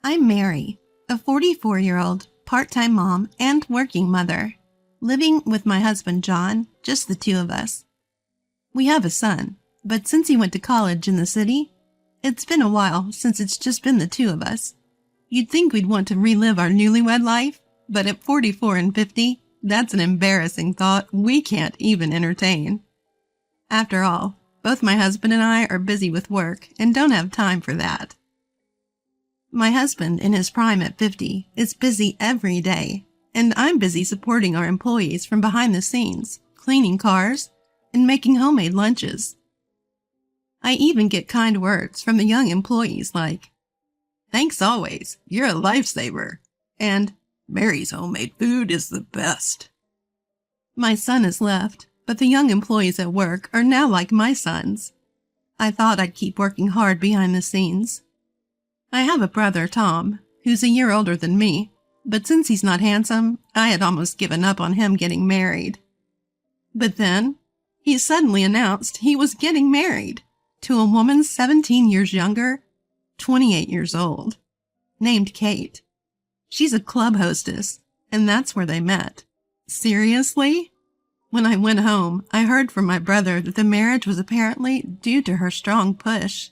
I'm Mary, a 44-year-old part-time mom and working mother, living with my husband John, just the two of us. We have a son, but since he went to college in the city, it's been a while since it's just been the two of us. You'd think we'd want to relive our newlywed life, but at 44 and 50, that's an embarrassing thought we can't even entertain. After all, both my husband and I are busy with work and don't have time for that. My husband, in his prime at 50, is busy every day, and I'm busy supporting our employees from behind the scenes, cleaning cars, and making homemade lunches. I even get kind words from the young employees like, "Thanks always, you're a lifesaver," and "Mary's homemade food is the best." My son has left, but the young employees at work are now like my sons. I thought I'd keep working hard behind the scenes. I have a brother, Tom, who's a year older than me, but since he's not handsome, I had almost given up on him getting married. But then, he suddenly announced he was getting married to a woman 17 years younger, 28 years old, named Kate. She's a club hostess, and that's where they met. Seriously? When I went home, I heard from my brother that the marriage was apparently due to her strong push.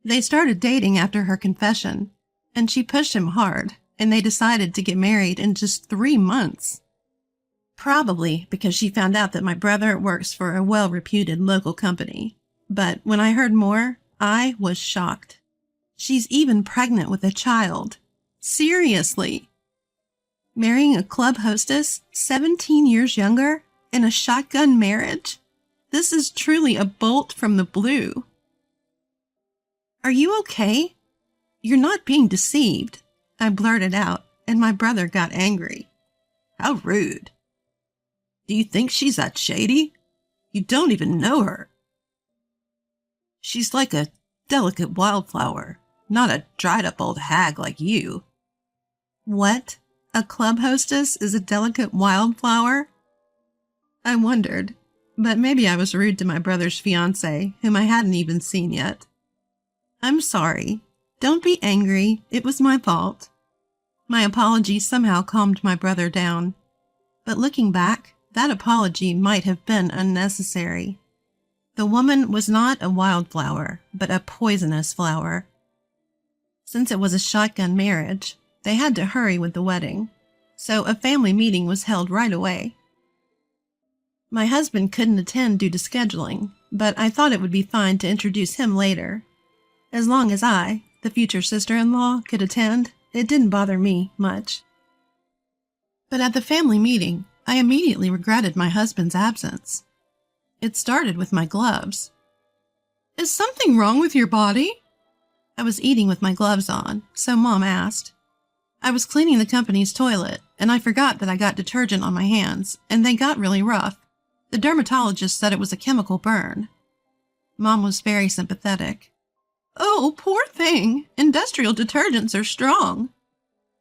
They started dating after her confession, and she pushed him hard, and they decided to get married in just 3 months. Probably because she found out that my brother works for a well-reputed local company. But when I heard more, I was shocked. She's even pregnant with a child. Seriously? Marrying a club hostess 17 years younger in a shotgun marriage? This is truly a bolt from the blue. "Are you okay? You're not being deceived," I blurted out, and my brother got angry. "How rude. Do you think she's that shady? You don't even know her. She's like a delicate wildflower, not a dried-up old hag like you." What? A club hostess is a delicate wildflower? I wondered, but maybe I was rude to my brother's fiancée, whom I hadn't even seen yet. "I'm sorry. Don't be angry. It was my fault." My apology somehow calmed my brother down. But looking back, that apology might have been unnecessary. The woman was not a wildflower, but a poisonous flower. Since it was a shotgun marriage, they had to hurry with the wedding, so a family meeting was held right away. My husband couldn't attend due to scheduling, but I thought it would be fine to introduce him later. As long as I, the future sister-in-law, could attend, it didn't bother me much. But at the family meeting, I immediately regretted my husband's absence. It started with my gloves. "Is something wrong with your body?" I was eating with my gloves on, so Mom asked. I was cleaning the company's toilet, and I forgot that I got detergent on my hands, and they got really rough. The dermatologist said it was a chemical burn. Mom was very sympathetic. "Oh, poor thing. Industrial detergents are strong."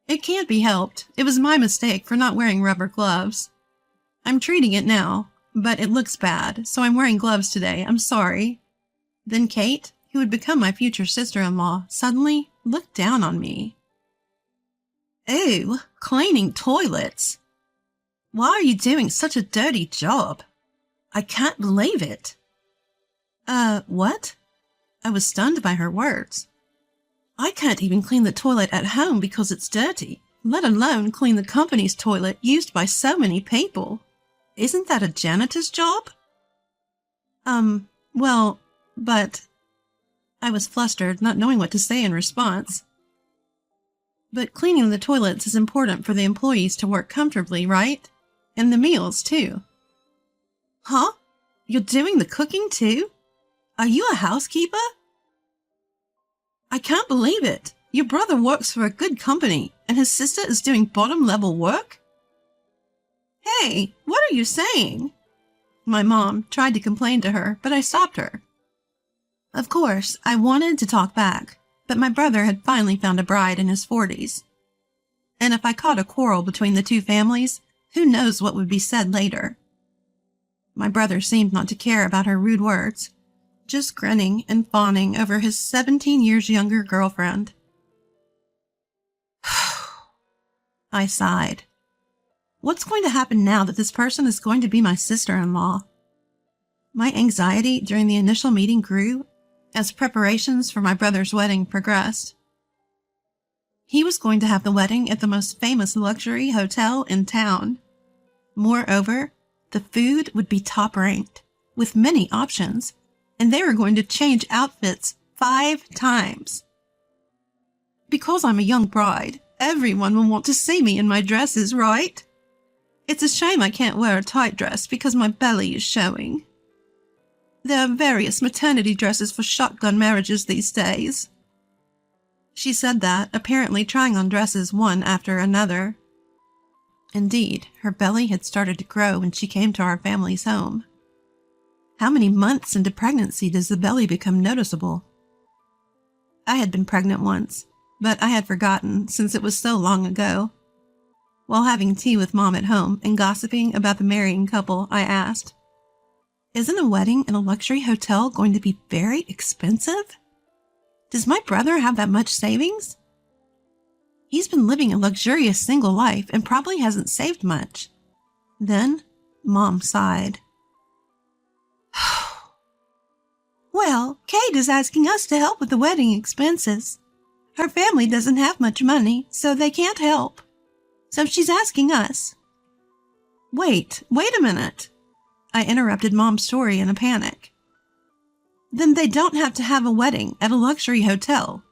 "It can't be helped. It was my mistake for not wearing rubber gloves. I'm treating it now, but it looks bad, so I'm wearing gloves today. I'm sorry." Then Kate, who would become my future sister-in-law, suddenly looked down on me. "Ew, cleaning toilets. Why are you doing such a dirty job? I can't believe it." What?" I was stunned by her words. "I can't even clean the toilet at home because it's dirty, let alone clean the company's toilet used by so many people. Isn't that a janitor's job?" Well, but..." I was flustered, not knowing what to say in response. "But cleaning the toilets is important for the employees to work comfortably, right? And the meals, too." "Huh? You're doing the cooking, too? Are you a housekeeper?" "I can't believe it. Your brother works for a good company, and his sister is doing bottom-level work?" "Hey, what are you saying?" My mom tried to complain to her, but I stopped her. Of course, I wanted to talk back, but my brother had finally found a bride in his 40s. And if I caught a quarrel between the two families, who knows what would be said later. My brother seemed not to care about her rude words, just grinning and fawning over his 17 years younger girlfriend. I sighed. What's going to happen now that this person is going to be my sister-in-law? My anxiety during the initial meeting grew as preparations for my brother's wedding progressed. He was going to have the wedding at the most famous luxury hotel in town. Moreover, the food would be top-ranked, with many options, and they were going to change outfits 5 times. Because I'm a young bride, everyone will want to see me in my dresses, right? It's a shame I can't wear a tight dress because my belly is showing. There are various maternity dresses for shotgun marriages these days. She said that, apparently trying on dresses one after another. Indeed, her belly had started to grow when she came to our family's home. How many months into pregnancy does the belly become noticeable? I had been pregnant once, but I had forgotten since it was so long ago. While having tea with Mom at home and gossiping about the marrying couple, I asked, "Isn't a wedding in a luxury hotel going to be very expensive? Does my brother have that much savings? He's been living a luxurious single life and probably hasn't saved much." Then, Mom sighed. "Well, Kate is asking us to help with the wedding expenses. Her family doesn't have much money, so they can't help. So she's asking us." Wait a minute. I interrupted Mom's story in a panic. Then they don't have to have a wedding at a luxury hotel.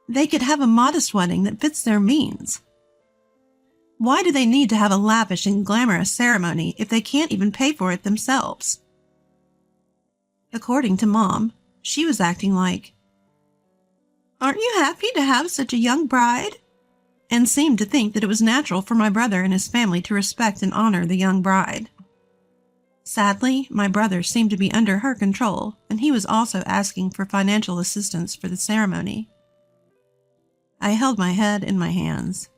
They could have a modest wedding that fits their means. Why do they need to have a lavish and glamorous ceremony if they can't even pay for it themselves? According to Mom, she was acting like, "Aren't you happy to have such a young bride?" and seemed to think that it was natural for my brother and his family to respect and honor the young bride. Sadly, my brother seemed to be under her control, and he was also asking for financial assistance for the ceremony. I held my head in my hands.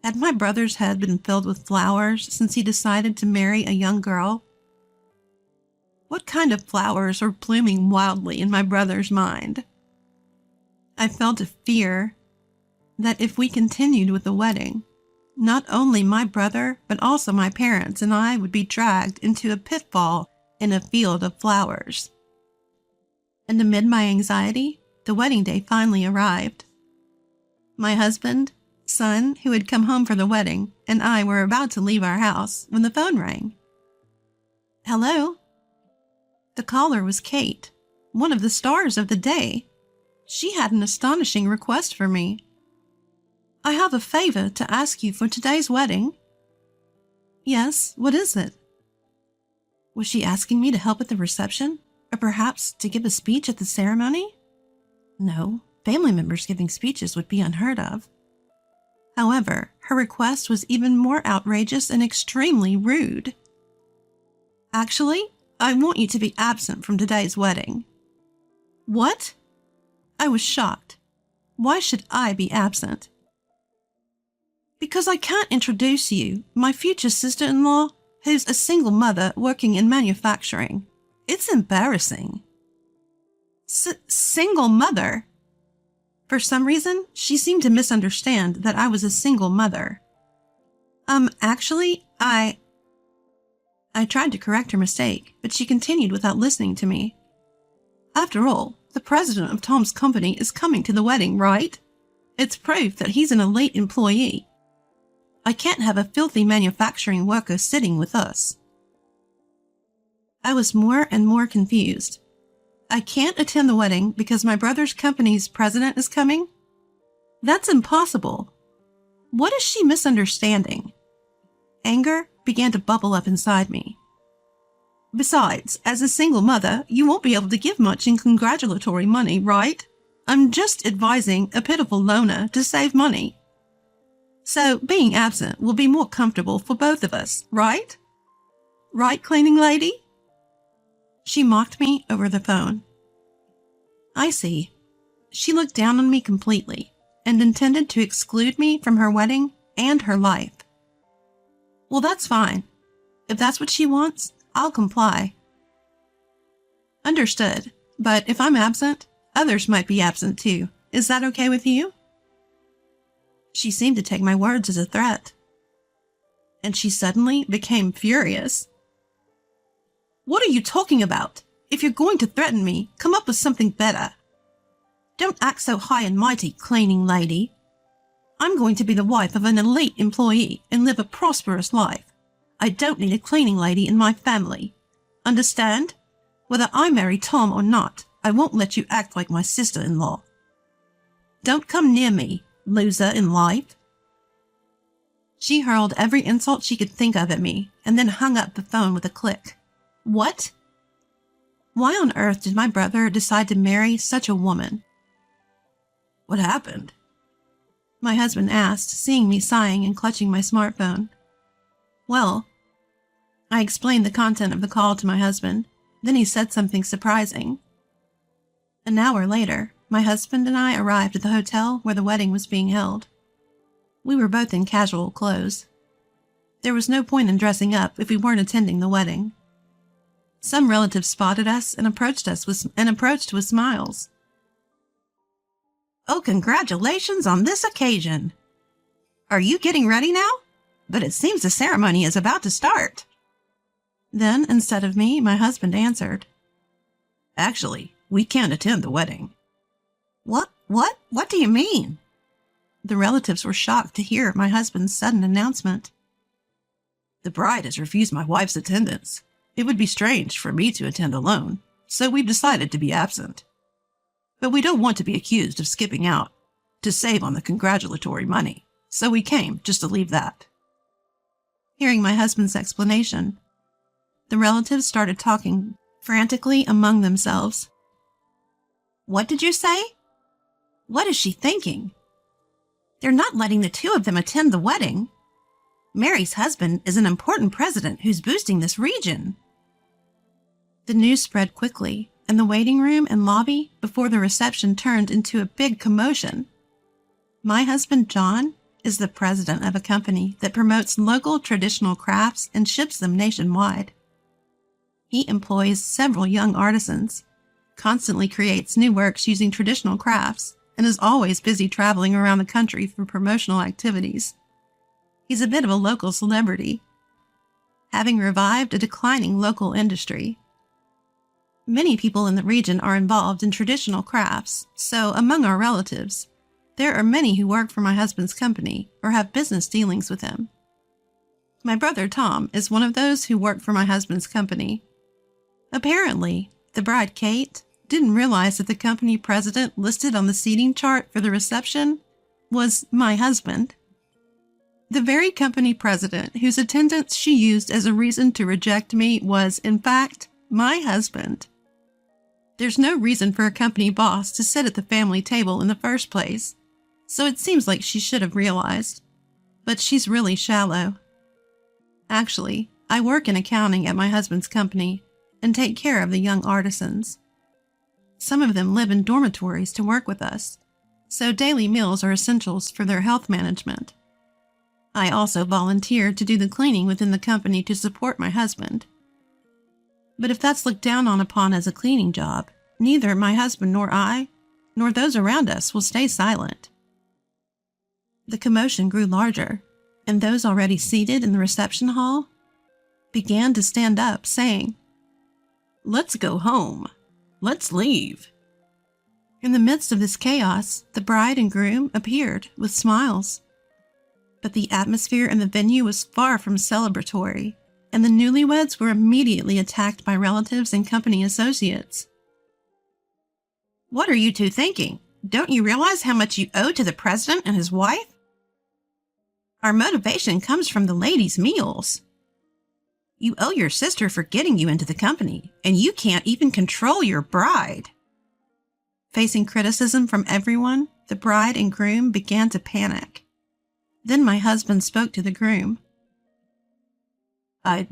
Had my brother's head been filled with flowers since he decided to marry a young girl? What kind of flowers were blooming wildly in my brother's mind? I felt a fear that if we continued with the wedding, not only my brother, but also my parents and I would be dragged into a pitfall in a field of flowers. And amid my anxiety, the wedding day finally arrived. My husband, son, who had come home for the wedding, and I were about to leave our house when the phone rang. "Hello?" The caller was Kate, one of the stars of the day. She had an astonishing request for me. "I have a favor to ask you for today's wedding." "Yes, what is it?" Was she asking me to help at the reception, or perhaps to give a speech at the ceremony? No, family members giving speeches would be unheard of. However, her request was even more outrageous and extremely rude. "Actually, I want you to be absent from today's wedding." What? I was shocked. Why should I be absent? "Because I can't introduce you, my future sister-in-law, who's a single mother working in manufacturing. It's embarrassing." Single mother? For some reason, she seemed to misunderstand that I was a single mother. Actually, I tried to correct her mistake, but she continued without listening to me. "After all, the president of Tom's company is coming to the wedding, right? It's proof that he's an elite employee. I can't have a filthy manufacturing worker sitting with us." I was more and more confused. I can't attend the wedding because my brother's company's president is coming? That's impossible. What is she misunderstanding? Anger began to bubble up inside me. Besides, as a single mother, you won't be able to give much in congratulatory money, right? I'm just advising a pitiful loner to save money. So being absent will be more comfortable for both of us, right? Right, cleaning lady? She mocked me over the phone. I see. She looked down on me completely and intended to exclude me from her wedding and her life. Well, that's fine. If that's what she wants, I'll comply. Understood. But if I'm absent, others might be absent too. Is that okay with you? She seemed to take my words as a threat. And she suddenly became furious. "What are you talking about? If you're going to threaten me, come up with something better. Don't act so high and mighty, cleaning lady. I'm going to be the wife of an elite employee and live a prosperous life. I don't need a cleaning lady in my family. Understand? Whether I marry Tom or not, I won't let you act like my sister-in-law. Don't come near me, loser in life." She hurled every insult she could think of at me and then hung up the phone with a click. What? Why on earth did my brother decide to marry such a woman? "What happened?" My husband asked, seeing me sighing and clutching my smartphone. Well, I explained the content of the call to my husband. Then he said something surprising. An hour later, my husband and I arrived at the hotel where the wedding was being held. We were both in casual clothes. There was no point in dressing up if we weren't attending the wedding. Some relatives spotted us and approached with smiles. "Oh, congratulations on this occasion. Are you getting ready now? But it seems the ceremony is about to start." Then, instead of me, my husband answered. "Actually, we can't attend the wedding." What do you mean?" The relatives were shocked to hear my husband's sudden announcement. "The bride has refused my wife's attendance. It would be strange for me to attend alone, so we've decided to be absent. But we don't want to be accused of skipping out to save on the congratulatory money, so we came just to leave that." Hearing my husband's explanation, the relatives started talking frantically among themselves. "What did you say? What is she thinking? They're not letting the two of them attend the wedding. Mary's husband is an important president who's boosting this region." The news spread quickly, and the waiting room and lobby before the reception turned into a big commotion. My husband, John, is the president of a company that promotes local traditional crafts and ships them nationwide. He employs several young artisans, constantly creates new works using traditional crafts, and is always busy traveling around the country for promotional activities. He's a bit of a local celebrity, having revived a declining local industry. Many people in the region are involved in traditional crafts, so among our relatives, there are many who work for my husband's company or have business dealings with him. My brother Tom is one of those who work for my husband's company. Apparently, the bride Kate didn't realize that the company president listed on the seating chart for the reception was my husband. The very company president whose attendance she used as a reason to reject me was, in fact, my husband. There's no reason for a company boss to sit at the family table in the first place, so it seems like she should have realized. But she's really shallow. Actually, I work in accounting at my husband's company and take care of the young artisans. Some of them live in dormitories to work with us, so daily meals are essentials for their health management. I also volunteer to do the cleaning within the company to support my husband. But if that's looked down upon as a cleaning job, neither my husband nor I, nor those around us will stay silent. The commotion grew larger, and those already seated in the reception hall began to stand up, saying, "Let's go home. Let's leave." In the midst of this chaos, the bride and groom appeared with smiles. But the atmosphere in the venue was far from celebratory, and the newlyweds were immediately attacked by relatives and company associates. "What are you two thinking? Don't you realize how much you owe to the president and his wife? Our motivation comes from the ladies' meals. You owe your sister for getting you into the company, and you can't even control your bride." Facing criticism from everyone, the bride and groom began to panic. Then my husband spoke to the groom. "I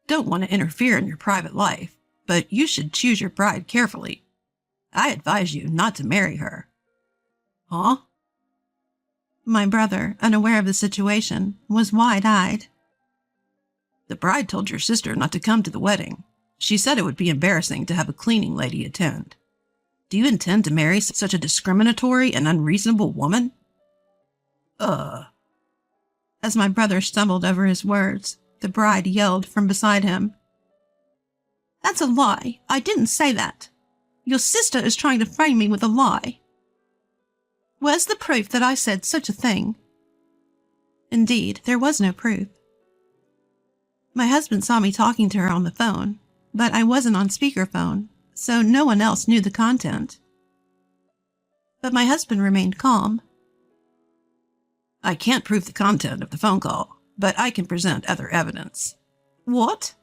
don't want to interfere in your private life, but you should choose your bride carefully. I advise you not to marry her." "Huh?" My brother, unaware of the situation, was wide-eyed. "The bride told your sister not to come to the wedding. She said it would be embarrassing to have a cleaning lady attend. Do you intend to marry such a discriminatory and unreasonable woman?" As my brother stumbled over his words, the bride yelled from beside him, "That's a lie. I didn't say that. Your sister is trying to frame me with a lie. Where's the proof that I said such a thing?" Indeed, there was no proof. My husband saw me talking to her on the phone, but I wasn't on speakerphone, so no one else knew the content. But my husband remained calm. "I can't prove the content of the phone call, but I can present other evidence." "What?"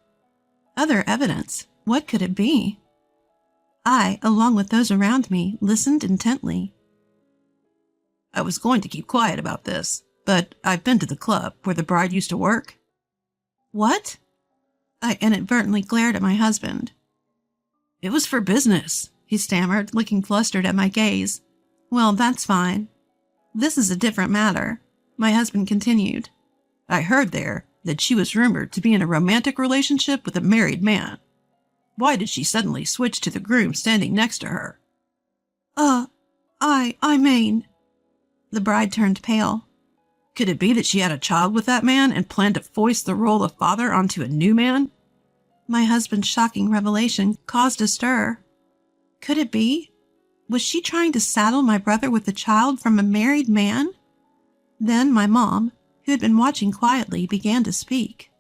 Other evidence? What could it be? I, along with those around me, listened intently. "I was going to keep quiet about this, but I've been to the club where the bride used to work." "What?" I inadvertently glared at my husband. "It was for business," he stammered, looking flustered at my gaze. "Well, that's fine. This is a different matter," my husband continued. "I heard there that she was rumored to be in a romantic relationship with a married man. Why did she suddenly switch to the groom standing next to her?" I mean..." The bride turned pale. "Could it be that she had a child with that man and planned to foist the role of father onto a new man?" My husband's shocking revelation caused a stir. Could it be? Was she trying to saddle my brother with a child from a married man? Then my mom, who had been watching quietly, began to speak.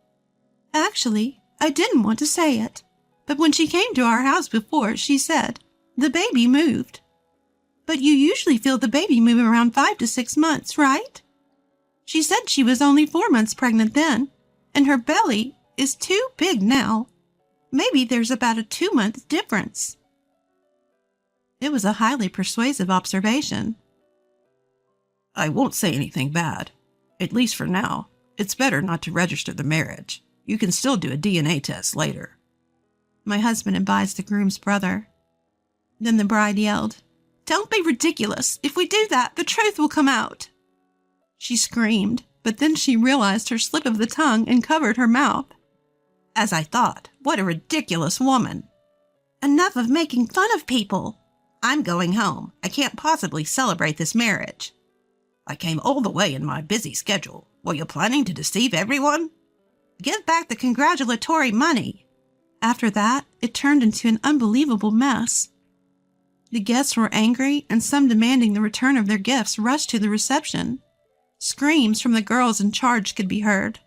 "Actually, I didn't want to say it, but when she came to our house before, she said, 'The baby moved.' But you usually feel the baby move around 5 to 6 months, right? She said she was only 4 months pregnant then, and her belly is too big now. Maybe there's about a 2-month difference." It was a highly persuasive observation. "I won't say anything bad. At least for now. It's better not to register the marriage. You can still do a DNA test later," my husband advised the groom's brother. Then the bride yelled, "Don't be ridiculous. If we do that, the truth will come out." She screamed, but then she realized her slip of the tongue and covered her mouth. "As I thought, what a ridiculous woman." "Enough of making fun of people. I'm going home. I can't possibly celebrate this marriage. I came all the way in my busy schedule. Were you planning to deceive everyone? Give back the congratulatory money." After that, it turned into an unbelievable mess. The guests were angry, and some demanding the return of their gifts rushed to the reception. Screams from the girls in charge could be heard.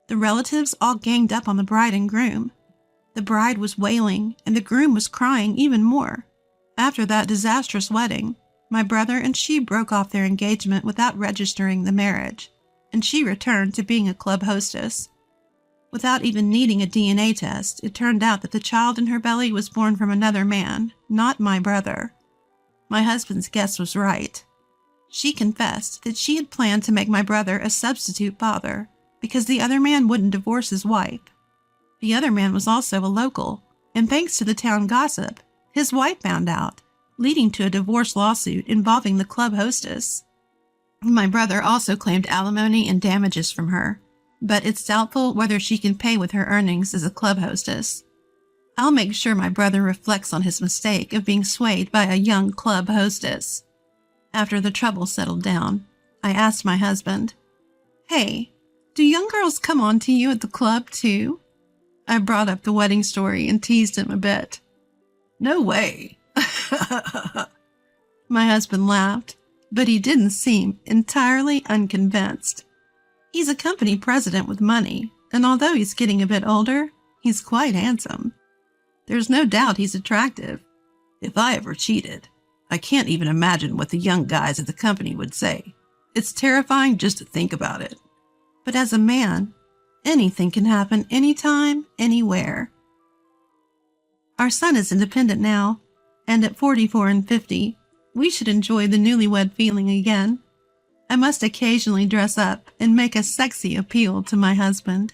The relatives all ganged up on the bride and groom. The bride was wailing, and the groom was crying even more. After that disastrous wedding, my brother and she broke off their engagement without registering the marriage, and she returned to being a club hostess. Without even needing a DNA test, it turned out that the child in her belly was born from another man, not my brother. My husband's guess was right. She confessed that she had planned to make my brother a substitute father because the other man wouldn't divorce his wife. The other man was also a local, and thanks to the town gossip, his wife found out, leading to a divorce lawsuit involving the club hostess. My brother also claimed alimony and damages from her, but it's doubtful whether she can pay with her earnings as a club hostess. I'll make sure my brother reflects on his mistake of being swayed by a young club hostess. After the trouble settled down, I asked my husband, "Hey, do young girls come on to you at the club too?" I brought up the wedding story and teased him a bit. "No way." My husband laughed, but he didn't seem entirely unconvinced. He's a company president with money, and although he's getting a bit older, he's quite handsome. There's no doubt he's attractive. If I ever cheated, I can't even imagine what the young guys at the company would say. It's terrifying just to think about it. But as a man, anything can happen anytime, anywhere. Our son is independent now, and at 44 and 50, we should enjoy the newlywed feeling again. I must occasionally dress up and make a sexy appeal to my husband.